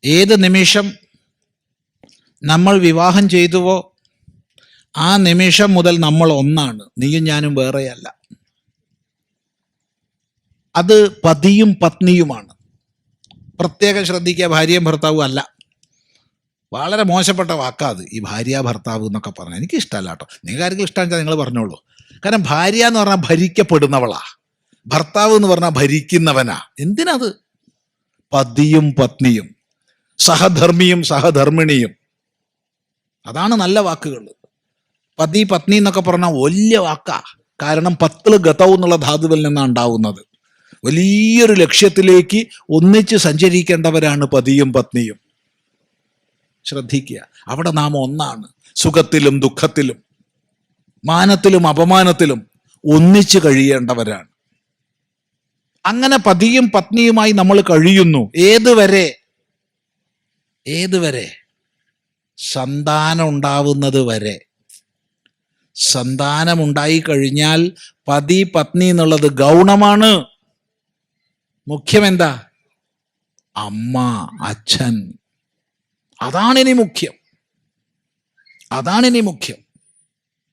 ഏത് നിമിഷം നമ്മൾ വിവാഹം ചെയ്തുവോ ആ നിമിഷം മുതൽ നമ്മൾ ഒന്നാണ്. നീയും ഞാനും വേറെയല്ല. അത് പതിയും പത്നിയുമാണ്. പ്രത്യേകം ശ്രദ്ധിക്കുക, ഭാര്യയും ഭർത്താവും അല്ല. വളരെ മോശപ്പെട്ട വാക്കാത് ഈ ഭാര്യ ഭർത്താവ് എന്നൊക്കെ പറഞ്ഞാൽ. എനിക്ക് ഇഷ്ടമല്ല കേട്ടോ. നിങ്ങൾക്ക് ആർക്കും ഇഷ്ടമാണെന്ന് നിങ്ങൾ പറഞ്ഞോളൂ. കാരണം ഭാര്യ എന്ന് പറഞ്ഞാൽ ഭരിക്കപ്പെടുന്നവളാ, ഭർത്താവ് എന്ന് പറഞ്ഞാൽ ഭരിക്കുന്നവനാ. എന്തിനത്? പതിയും പത്നിയും, സഹധർമ്മിയും സഹധർമ്മിണിയും, അതാണ് നല്ല വാക്കുകൾ. പതി പത്നി എന്നൊക്കെ പറഞ്ഞാൽ വലിയ വാക്കാ. കാരണം പത്തിൽ ഗതവും എന്നുള്ള ധാതുവിൽ നിന്നാണ് ഉണ്ടാവുന്നത്. വലിയൊരു ലക്ഷ്യത്തിലേക്ക് ഒന്നിച്ച് സഞ്ചരിക്കേണ്ടവരാണ് പതിയും പത്നിയും. ശ്രദ്ധിക്കുക, അവിടെ നാം ഒന്നാണ്. സുഖത്തിലും ദുഃഖത്തിലും മാനത്തിലും അപമാനത്തിലും ഒന്നിച്ച് കഴിയേണ്ടവരാണ്. അങ്ങനെ പതിയും പത്നിയുമായി നമ്മൾ കഴിയുന്നു. ഏതുവരെ? സന്താനം ഉണ്ടാവുന്നത് വരെ. സന്താനമുണ്ടായി കഴിഞ്ഞാൽ പതി പത്നി എന്നുള്ളത് ഗൗണമാണ്. മുഖ്യം എന്താ? അമ്മ, അച്ഛൻ. അതാണിനി മുഖ്യം.